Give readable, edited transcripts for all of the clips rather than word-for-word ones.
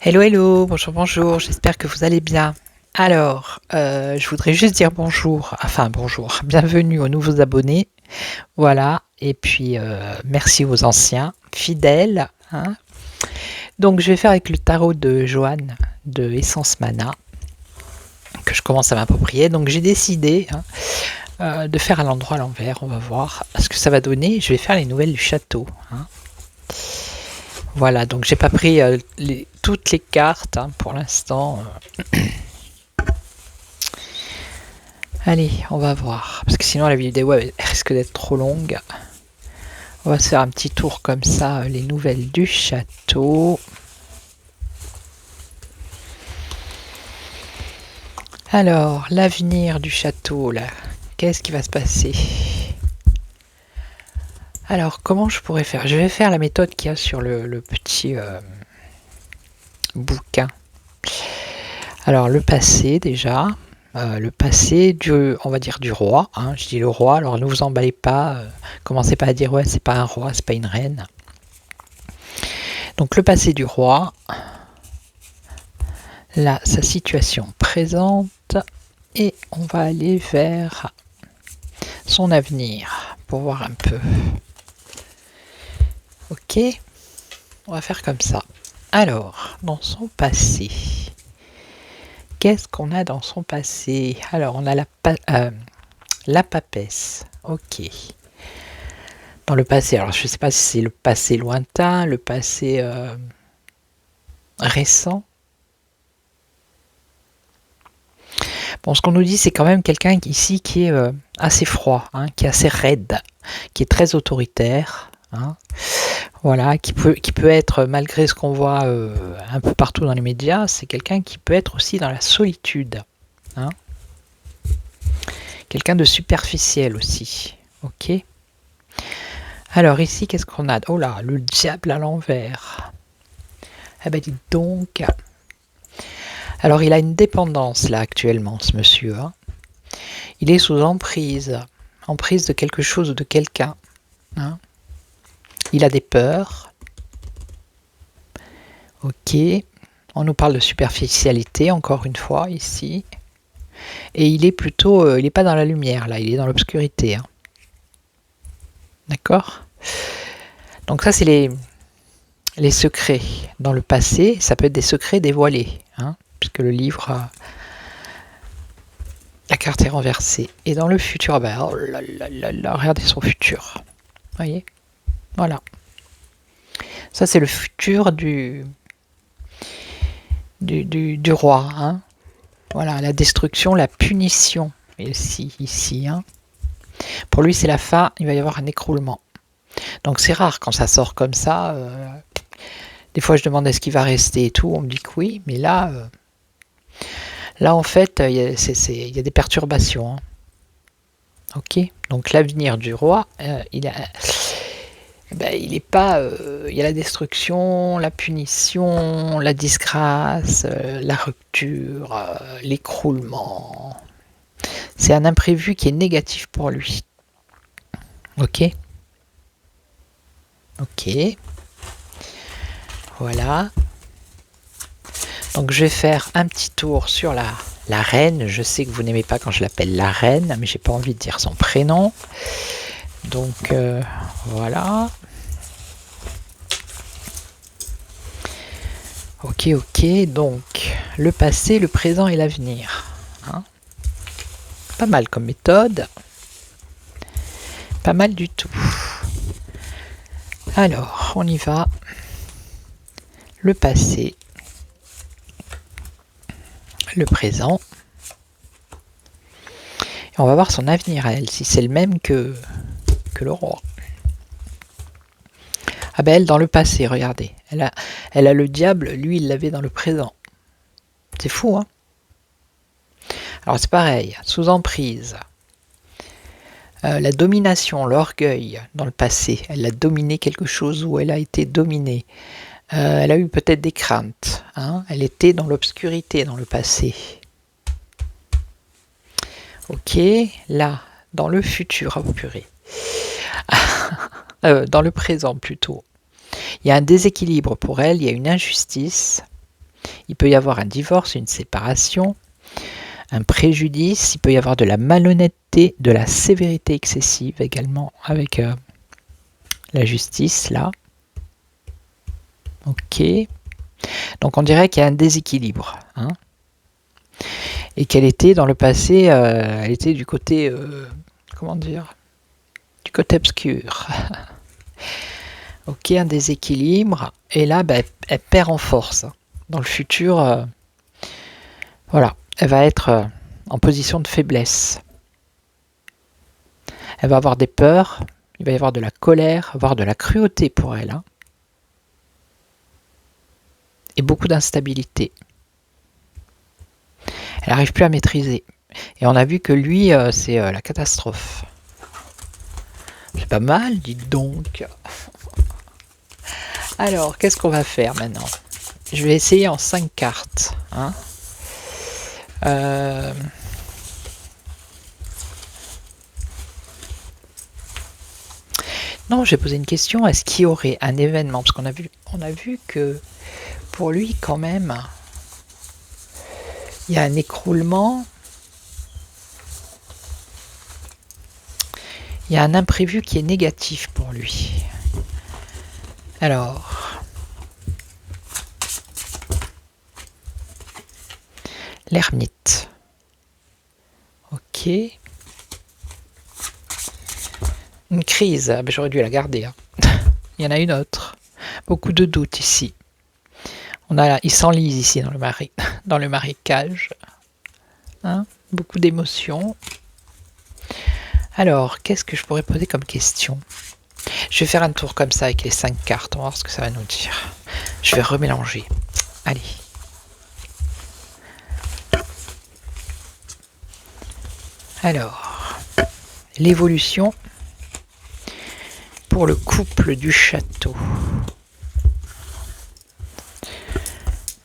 Hello, hello, bonjour, bonjour, j'espère que vous allez bien. Alors, je voudrais juste dire bonjour, bienvenue aux nouveaux abonnés, voilà, et puis merci aux anciens, fidèles, hein. Donc, je vais faire avec le tarot de Joanne de Essence Mana, que je commence à m'approprier. Donc, j'ai décidé de faire à l'endroit à l'envers, on va voir ce que ça va donner. Je vais faire les nouvelles du château, hein. Voilà, donc j'ai pas pris toutes les cartes pour l'instant. Allez, on va voir. Parce que sinon la vidéo elle risque d'être trop longue. On va se faire un petit tour comme ça, les nouvelles du château. Alors, l'avenir du château, là. Qu'est-ce qui va se passer? Alors, comment je pourrais faire? Je vais faire la méthode qu'il y a sur le petit bouquin. Alors, le passé, déjà. Le passé on va dire du roi, hein. Je dis le roi, alors ne vous emballez pas, commencez pas à dire ouais c'est pas un roi, c'est pas une reine. Donc le passé du roi, là sa situation présente, et on va aller vers son avenir pour voir un peu. Ok, on va faire comme ça. Alors, dans son passé, qu'est-ce qu'on a dans son passé? Alors, on a la papesse. Ok. Dans le passé, alors je ne sais pas si c'est le passé lointain, le passé récent. Bon, ce qu'on nous dit, c'est quand même quelqu'un ici qui est assez froid, hein, qui est assez raide, qui est très autoritaire, hein, voilà, qui peut être, malgré ce qu'on voit un peu partout dans les médias, c'est quelqu'un qui peut être aussi dans la solitude, hein, quelqu'un de superficiel aussi, ok. Alors ici, qu'est-ce qu'on a? Oh là, le diable à l'envers. Eh ben dites donc. Alors il a une dépendance là actuellement, ce monsieur, hein. Il est sous emprise de quelque chose ou de quelqu'un, hein. Il a des peurs. Ok. On nous parle de superficialité, encore une fois, ici. Et il est plutôt... il n'est pas dans la lumière, là. Il est dans l'obscurité, hein. D'accord? Donc ça, c'est les secrets dans le passé. Ça peut être des secrets dévoilés, hein, puisque le livre... la carte est renversée. Et dans le futur... Ah ben, oh là là là là, regardez son futur. Vous voyez? Voilà. Ça, c'est le futur du roi, hein. Voilà, la destruction, la punition, ici, hein. Pour lui, c'est la fin, il va y avoir un écroulement. Donc c'est rare quand ça sort comme ça. Des fois, je demande est-ce qu'il va rester et tout, on me dit que oui, mais là en fait, il y a des perturbations, hein. Ok, donc l'avenir du roi, il est pas... il y a la destruction, la punition, la disgrâce, la rupture, l'écroulement. C'est un imprévu qui est négatif pour lui. Ok. Ok. Voilà. Donc je vais faire un petit tour sur la reine. Je sais que vous n'aimez pas quand je l'appelle la reine, mais j'ai pas envie de dire son prénom. Donc voilà. Ok, ok. Donc le passé, le présent et l'avenir, hein. Pas mal comme méthode. Pas mal du tout. Alors, on y va. Le passé, le présent. Et on va voir son avenir à elle, si c'est le même que le roi. Ah ben elle, dans le passé, regardez. Elle a le diable, lui, il l'avait dans le présent. C'est fou, hein? Alors c'est pareil, sous emprise. La domination, l'orgueil dans le passé. Elle a dominé quelque chose où elle a été dominée. Elle a eu peut-être des craintes, hein. Elle était dans l'obscurité dans le passé. Ok, là, dans le futur, ah, purée. Dans le présent plutôt. Il y a un déséquilibre pour elle, il y a une injustice. Il peut y avoir un divorce, une séparation, un préjudice, il peut y avoir de la malhonnêteté, de la sévérité excessive également avec la justice là. Ok. Donc on dirait qu'il y a un déséquilibre. Hein, et qu'elle était dans le passé, elle était du côté, comment dire, du côté obscur. Ok, un déséquilibre. Et là, bah, elle perd en force. Dans le futur, voilà, elle va être en position de faiblesse. Elle va avoir des peurs, il va y avoir de la colère, voire de la cruauté pour elle. Hein, et beaucoup d'instabilité. Elle n'arrive plus à maîtriser. Et on a vu que lui, c'est la catastrophe. C'est pas mal, dites donc. Alors, qu'est-ce qu'on va faire maintenant? Je vais essayer en 5 cartes. Hein. Non, j'ai posé une question. Est-ce qu'il y aurait un événement? Parce qu'on a vu que pour lui, quand même, il y a un écroulement. Il y a un imprévu qui est négatif pour lui. Alors, l'ermite. Ok. Une crise. Ah ben, j'aurais dû la garder. Hein. Il y en a une autre. Beaucoup de doutes ici. Il s'enlise ici dans le marécage. Hein, beaucoup d'émotions. Alors, qu'est-ce que je pourrais poser comme question? Je vais faire un tour comme ça avec les 5 cartes. On va voir ce que ça va nous dire. Je vais remélanger. Allez. Alors, l'évolution pour le couple du château.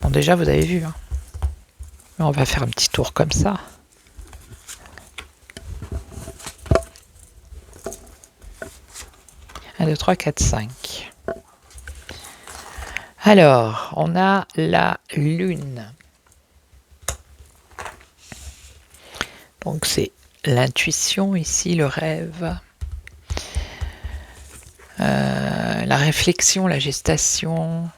Bon, déjà, vous avez vu. Hein. On va faire un petit tour comme ça. Un, 2, 3, 4, 5. Alors, on a la lune. Donc, c'est l'intuition ici, le rêve. La réflexion, la gestation.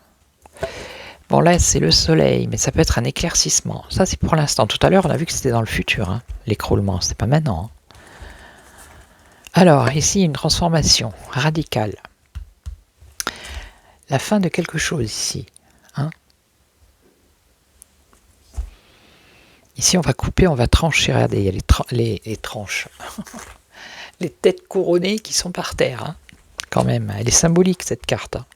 Bon, là, c'est le soleil, mais ça peut être un éclaircissement. Ça, c'est pour l'instant. Tout à l'heure, on a vu que c'était dans le futur, hein, l'écroulement. C'est pas maintenant. Hein. Alors, ici, une transformation radicale. La fin de quelque chose, ici. Hein. Ici, on va couper, on va trancher. Regardez, il y a les tranches. Les têtes couronnées qui sont par terre. Hein. Quand même, elle est symbolique, cette carte. Hein.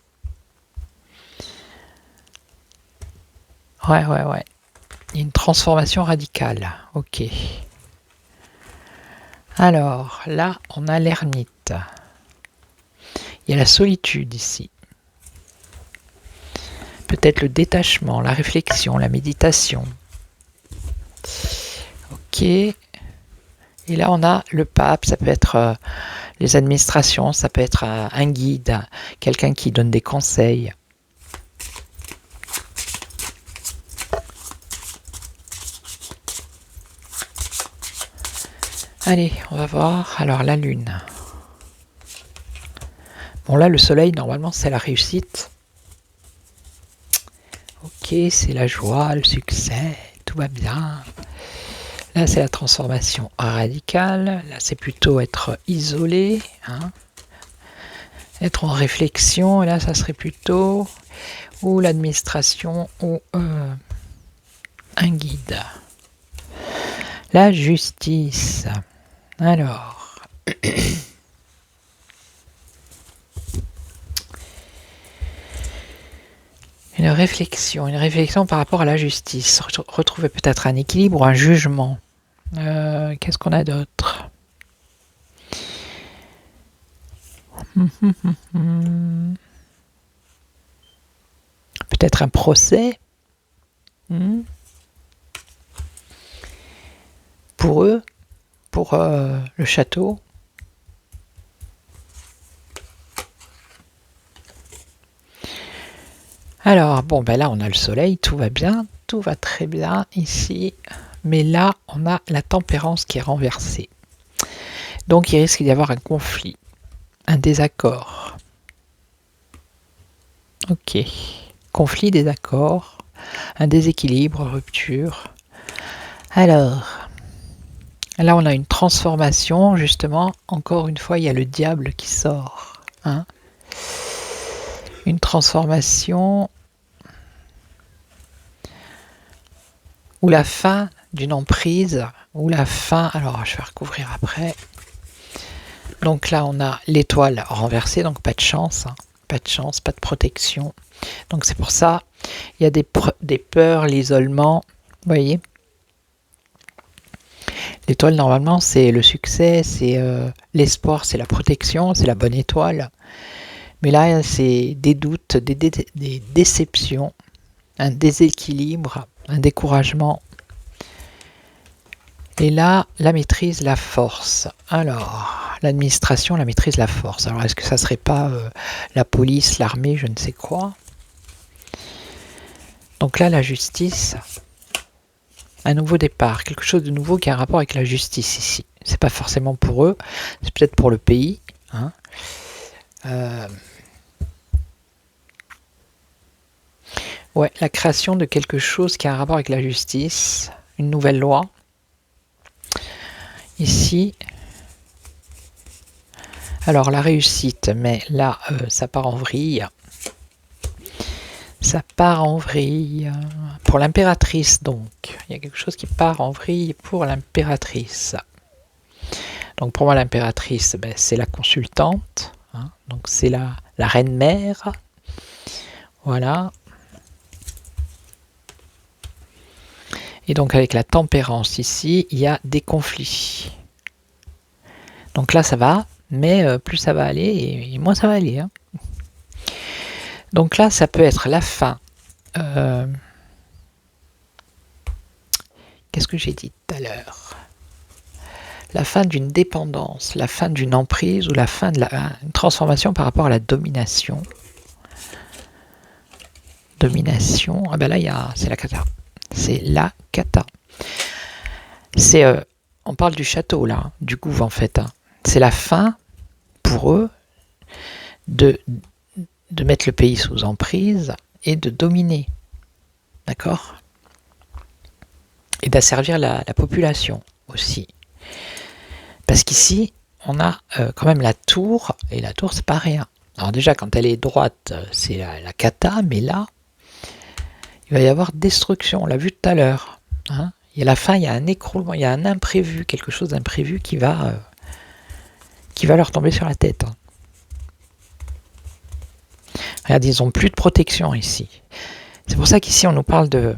Ouais. Il y a une transformation radicale. Ok. Alors, là, on a l'ermite. Il y a la solitude ici. Peut-être le détachement, la réflexion, la méditation. Ok. Et là, on a le pape. Ça peut être les administrations. Ça peut être un guide, quelqu'un qui donne des conseils. Allez, on va voir. Alors, la lune. Bon, là, le soleil, normalement, c'est la réussite. Ok, c'est la joie, le succès, tout va bien. Là, c'est la transformation radicale. Là, c'est plutôt être isolé. Hein. Être en réflexion. Et là, ça serait plutôt ou l'administration ou un guide. La justice. Alors, une réflexion par rapport à la justice. Retrouver peut-être un équilibre ou un jugement. Qu'est-ce qu'on a d'autre? Peut-être un procès. Pour eux, pour le château. Alors, bon, ben là, on a le soleil, tout va bien, tout va très bien ici. Mais là, on a la tempérance qui est renversée. Donc, il risque d'y avoir un conflit, un désaccord. Ok. Conflit, désaccord, un déséquilibre, rupture. Alors, là, on a une transformation, justement. Encore une fois, il y a le diable qui sort. Hein. Une transformation ou la fin d'une emprise, ou la fin... Alors, je vais recouvrir après. Donc là, on a l'étoile renversée, donc pas de chance. Hein. Pas de chance, pas de protection. Donc c'est pour ça, il y a des peurs, l'isolement. Vous voyez, l'étoile, normalement, c'est le succès, c'est l'espoir, c'est la protection, c'est la bonne étoile. Mais là, c'est des doutes, des déceptions, un déséquilibre, un découragement. Et là, la maîtrise, la force. Alors, l'administration, la maîtrise, la force. Alors, est-ce que ça serait pas la police, l'armée, je ne sais quoi? Donc là, la justice, un nouveau départ, quelque chose de nouveau qui a un rapport avec la justice ici. C'est pas forcément pour eux, c'est peut-être pour le pays. Hein. Ouais, la création de quelque chose qui a un rapport avec la justice, une nouvelle loi. Ici, alors la réussite, mais là, ça part en vrille. Ça part en vrille. Pour l'impératrice, donc. Il y a quelque chose qui part en vrille pour l'impératrice. Donc pour moi, l'impératrice, ben, c'est la consultante. Hein, donc c'est la reine-mère. Voilà. Et donc avec la tempérance ici, il y a des conflits. Donc là, ça va, mais plus ça va aller, et moins ça va aller. Hein. Donc là, ça peut être la fin. Qu'est-ce que j'ai dit tout à l'heure? La fin d'une dépendance, la fin d'une emprise ou la fin de une transformation par rapport à la domination. Domination, ah ben là, c'est la cata. C'est la cata. C'est, on parle du château là, du gouffre en fait. Hein. C'est la fin, pour eux, de mettre le pays sous emprise et de dominer. D'accord? Et d'asservir la population aussi. Parce qu'ici, on a quand même la tour, et la tour, c'est pas rien. Alors déjà, quand elle est droite, c'est la cata, mais là, il va y avoir destruction, on l'a vu tout à l'heure. Hein. Et à la fin, il y a un écroulement, il y a un imprévu, quelque chose d'imprévu qui va leur tomber sur la tête. Hein. Regarde, ils n'ont plus de protection ici. C'est pour ça qu'ici, on nous parle de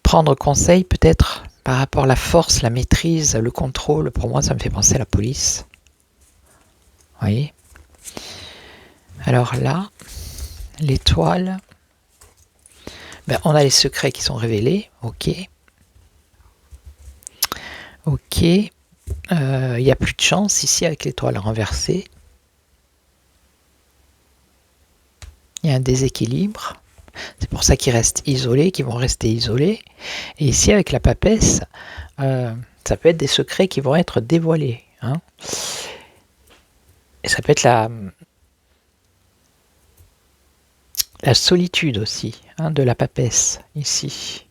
prendre conseil, peut-être, par rapport à la force, la maîtrise, le contrôle. Pour moi, ça me fait penser à la police. Vous voyez? Alors là, l'étoile, ben, on a les secrets qui sont révélés. Ok. Ok. Il n'y a plus de chance ici avec l'étoile renversée. Il y a un déséquilibre. C'est pour ça qu'ils restent isolés, qu'ils vont rester isolés. Et ici, avec la papesse, ça peut être des secrets qui vont être dévoilés. Hein. Et ça peut être la solitude aussi, hein, de la papesse, ici.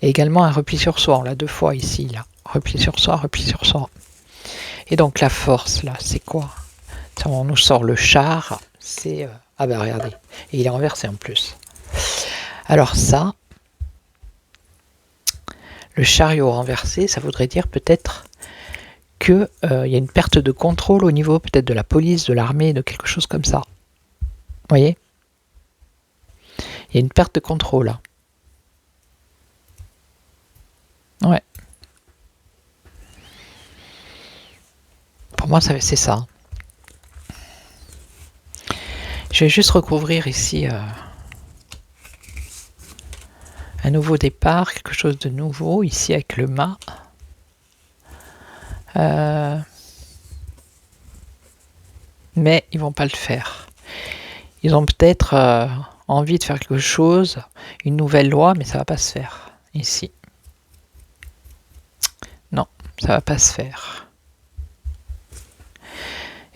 Et également un repli sur soi, on l'a 2 fois ici, là. Repli sur soi, repli sur soi. Et donc la force, là, c'est quoi? On nous sort le char, c'est... ah ben regardez, et il est renversé en plus. Alors ça, le chariot renversé, ça voudrait dire peut-être qu'il y a une perte de contrôle au niveau peut-être de la police, de l'armée, de quelque chose comme ça. Vous voyez? Il y a une perte de contrôle là. Ouais. Pour moi, c'est ça. Je vais juste recouvrir ici un nouveau départ, quelque chose de nouveau ici avec le mât. Mais ils vont pas le faire. Ils ont peut-être envie de faire quelque chose, une nouvelle loi, mais ça va pas se faire ici. Non, ça va pas se faire.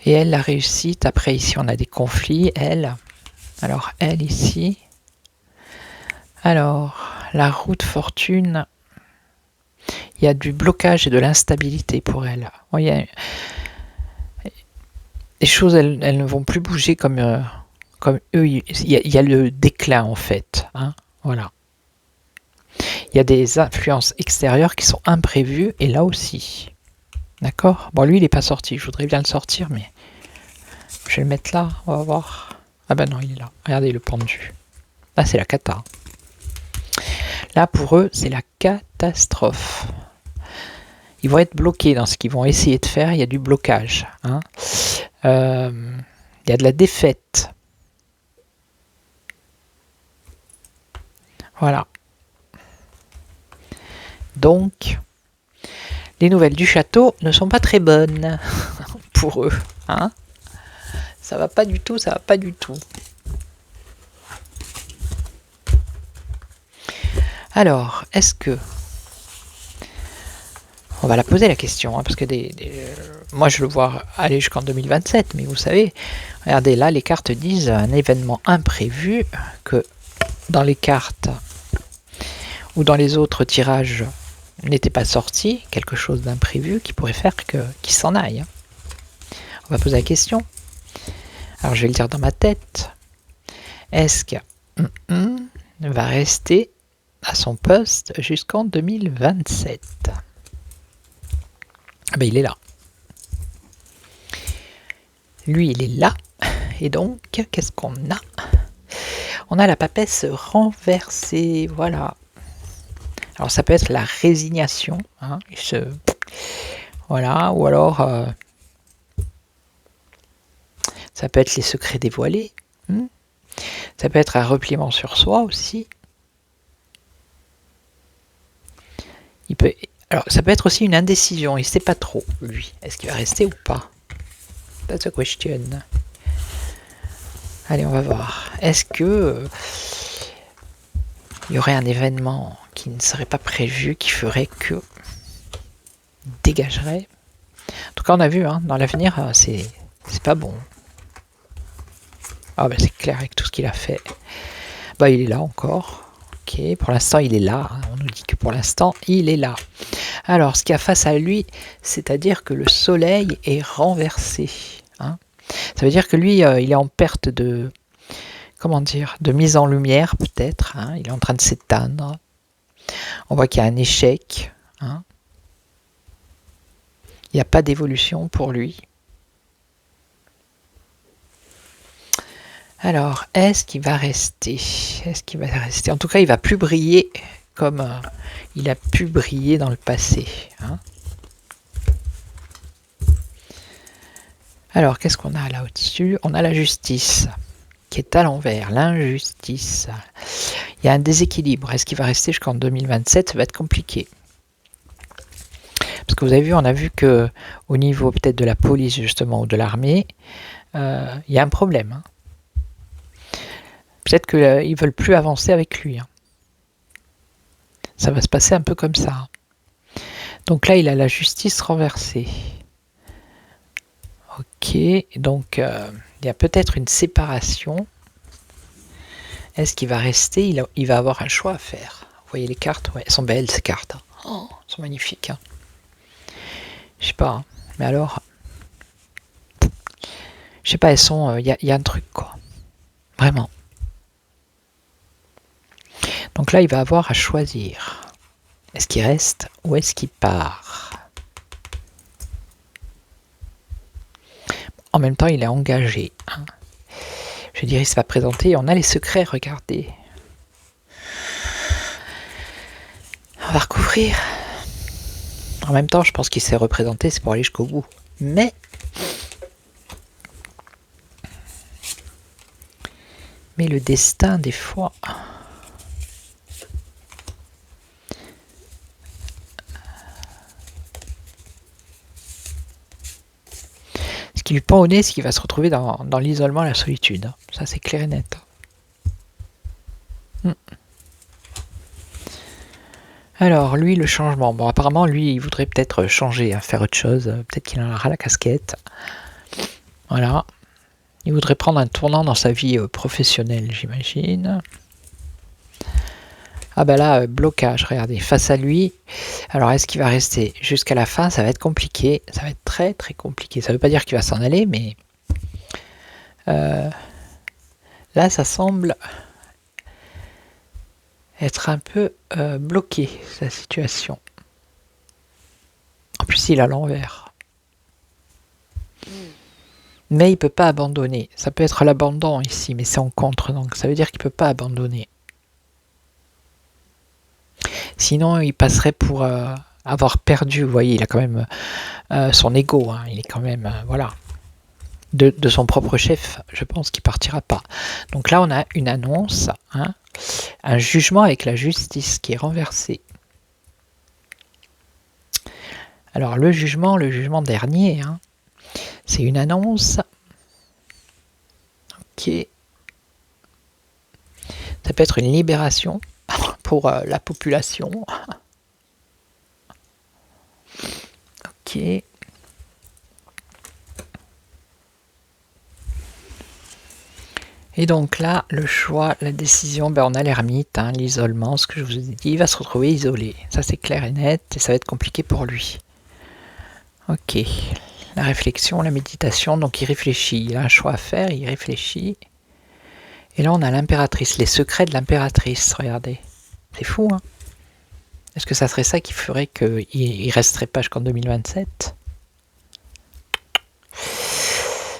Et elle, la réussite, après ici on a des conflits, elle. Alors elle ici. Alors, la roue de fortune, il y a du blocage et de l'instabilité pour elle. Vous voyez, les choses, elles ne vont plus bouger comme eux. Il y a le déclin en fait. Hein, voilà. Il y a des influences extérieures qui sont imprévues et là aussi. D'accord. Bon, lui, il n'est pas sorti. Je voudrais bien le sortir, mais je vais le mettre là. On va voir. Ah ben non, il est là. Regardez le pendu. Là, c'est la cata. Là, pour eux, c'est la catastrophe. Ils vont être bloqués dans ce qu'ils vont essayer de faire. Il y a du blocage. Hein. Il y a de la défaite. Voilà. Donc, les nouvelles du château ne sont pas très bonnes pour eux. Hein. Ça va pas du tout, ça va pas du tout. Alors, est-ce que... On va la poser la question, hein, parce que moi je le vois aller jusqu'en 2027, mais vous savez, regardez là, les cartes disent un événement imprévu, que dans les cartes ou dans les autres tirages n'était pas sorti, quelque chose d'imprévu qui pourrait faire qu'il s'en aille. Hein. On va poser la question. Alors je vais le dire dans ma tête. Est-ce que va rester à son poste jusqu'en 2027 ? Ah ben il est là. Lui, il est là. Et donc, qu'est-ce qu'on a ? On a la papesse renversée. Voilà. Alors, ça peut être la résignation. Hein, voilà. Ou alors, ça peut être les secrets dévoilés. Ça peut être un repliement sur soi aussi. Alors, ça peut être aussi une indécision. Il ne sait pas trop, lui. Est-ce qu'il va rester ou pas ? That's the question. Allez, on va voir. Est-ce que il y aurait un événement qui ne serait pas prévu, qui ferait que dégagerait ? En tout cas, on a vu, hein, dans l'avenir, c'est pas bon. Ah ben c'est clair avec tout ce qu'il a fait. Bah il est là encore. Ok, pour l'instant il est là. Hein. On nous dit que pour l'instant il est là. Alors, ce qu'il y a face à lui, c'est-à-dire que le soleil est renversé. Hein. Ça veut dire que lui, il est en perte de, comment dire, de mise en lumière peut-être. Hein. Il est en train de s'éteindre. On voit qu'il y a un échec. Hein. Il n'y a pas d'évolution pour lui. Alors, est-ce qu'il va rester ? Est-ce qu'il va rester ? En tout cas, il ne va plus briller comme il a pu briller dans le passé. Hein. Alors, qu'est-ce qu'on a là au-dessus ? On a la justice qui est à l'envers, l'injustice. Il y a un déséquilibre. Est-ce qu'il va rester jusqu'en 2027 ? Ça va être compliqué. Parce que vous avez vu, on a vu que au niveau peut-être de la police justement ou de l'armée, il y a un problème. Hein. Peut-être qu'ils ne veulent plus avancer avec lui. Hein. Ça va se passer un peu comme ça. Donc là, il a la justice renversée. Ok, donc il y a peut-être une séparation. Est-ce qu'il va rester ? Il va avoir un choix à faire. Vous voyez les cartes ? Ouais, elles sont belles ces cartes. Oh, elles sont magnifiques. Hein. Je sais pas, hein. Mais alors... Je sais pas, elles sont... Il y a un truc, quoi. Vraiment. Donc là, il va avoir à choisir. Est-ce qu'il reste ou est-ce qu'il part ? En même temps, il est engagé. Hein. Je veux dire, il se va présenter. On a les secrets, regardez. On va recouvrir. En même temps, je pense qu'il s'est représenté, c'est pour aller jusqu'au bout. Mais le destin, des fois... Ce qui qui lui pend au nez, c'est qu'il va se retrouver dans l'isolement et la solitude. Ça, c'est clair et net. Alors, lui, le changement. Bon, apparemment, lui, il voudrait peut-être changer, faire autre chose. Peut-être qu'il en aura la casquette. Voilà. Il voudrait prendre un tournant dans sa vie professionnelle, j'imagine. Ah ben là, blocage, regardez, face à lui. Alors, est-ce qu'il va rester jusqu'à la fin? Ça va être compliqué. Ça va être très, très compliqué. Ça ne veut pas dire qu'il va s'en aller, mais... là, ça semble... être un peu bloqué, sa situation. En plus, il a l'envers. Mais il peut pas abandonner. Ça peut être l'abandon ici, mais c'est en contre, donc ça veut dire qu'il peut pas abandonner. Sinon, il passerait pour avoir perdu. Vous voyez, il a quand même son ego. Hein, il est quand même, voilà. De son propre chef, je pense qu'il partira pas. Donc là, on a une annonce, hein, un jugement avec la justice qui est renversé. Alors le jugement dernier, hein, c'est une annonce. Ok. Ça peut être une libération pour la population. Ok. Et donc là, le choix, la décision, ben on a l'ermite, hein, l'isolement, ce que je vous ai dit, il va se retrouver isolé. Ça c'est clair et net, et ça va être compliqué pour lui. Ok, la réflexion, la méditation, donc il réfléchit, il a un choix à faire, il réfléchit. Et là on a l'impératrice, les secrets de l'impératrice, regardez. C'est fou, hein? Est-ce que ça serait ça qui ferait qu'il ne resterait pas jusqu'en 2027?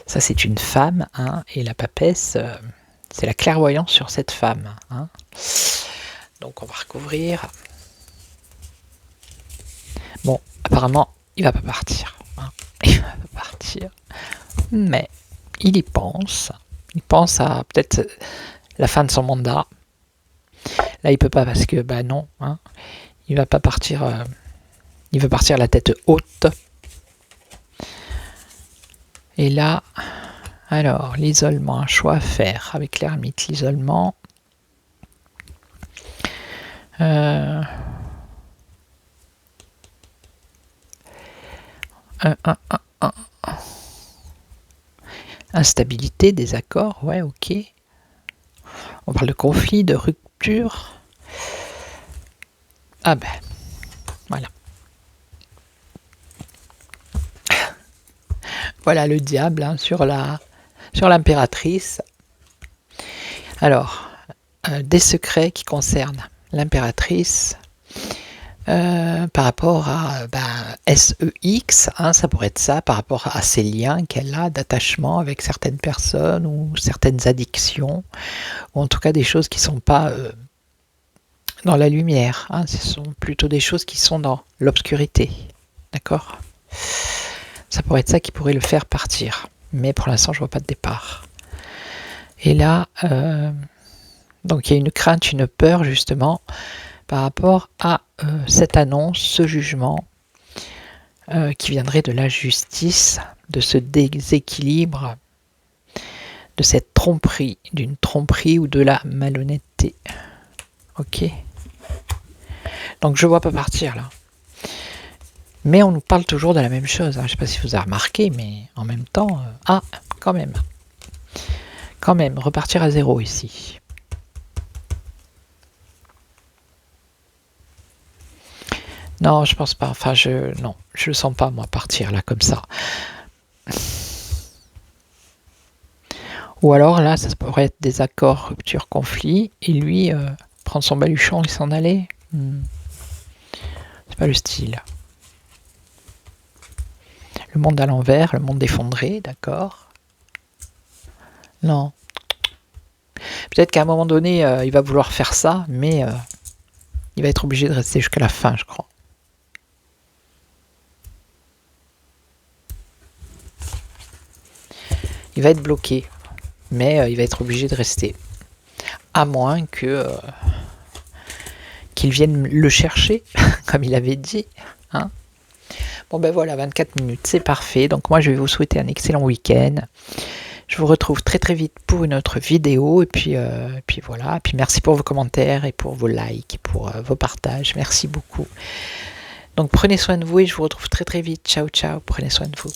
Ça, c'est une femme, hein, et la papesse, c'est la clairvoyance sur cette femme. Hein. Donc, on va recouvrir. Bon, apparemment, il va pas partir. Hein. Il va pas partir. Mais il y pense. Il pense à peut-être la fin de son mandat. Là, il peut pas parce que, bah non, hein, il va pas partir. Il veut partir la tête haute. Et là, alors, l'isolement, un choix à faire avec l'ermite, l'isolement. Instabilité, désaccord, ouais, ok. On parle de conflit, de rupture. Ah ben, voilà. Voilà le diable, hein, sur l'impératrice. Alors, des secrets qui concernent l'impératrice par rapport à SEX, hein, ça pourrait être ça, par rapport à ces liens qu'elle a d'attachement avec certaines personnes ou certaines addictions, ou en tout cas des choses qui ne sont pas dans la lumière, hein, ce sont plutôt des choses qui sont dans l'obscurité, d'accord ? Ça pourrait être ça qui pourrait le faire partir. Mais pour l'instant, je ne vois pas de départ. Et là, donc il y a une crainte, une peur justement par rapport à cette annonce, ce jugement qui viendrait de la justice, de ce déséquilibre, de cette tromperie, d'une tromperie ou de la malhonnêteté. Ok. Donc je ne vois pas partir là. Mais on nous parle toujours de la même chose. Hein. Je ne sais pas si vous avez remarqué, mais en même temps... quand même. Quand même, repartir à zéro ici. Non, je pense pas. Enfin, non, je le sens pas, moi, partir là, comme ça. Ou alors, là, ça pourrait être des accords, rupture, conflit, et lui, prendre son baluchon et s'en aller. C'est pas le style. Le monde à l'envers, le monde effondré, d'accord. Non. Peut-être qu'à un moment donné, il va vouloir faire ça, mais il va être obligé de rester jusqu'à la fin, je crois. Il va être bloqué, mais il va être obligé de rester. À moins que qu'il vienne le chercher, comme il avait dit. Hein. Bon ben voilà, 24 minutes, c'est parfait. Donc moi je vais vous souhaiter un excellent week-end. Je vous retrouve très très vite pour une autre vidéo. Et puis voilà. Et puis merci pour vos commentaires et pour vos likes et pour vos partages. Merci beaucoup. Donc prenez soin de vous et je vous retrouve très très vite. Ciao ciao, prenez soin de vous.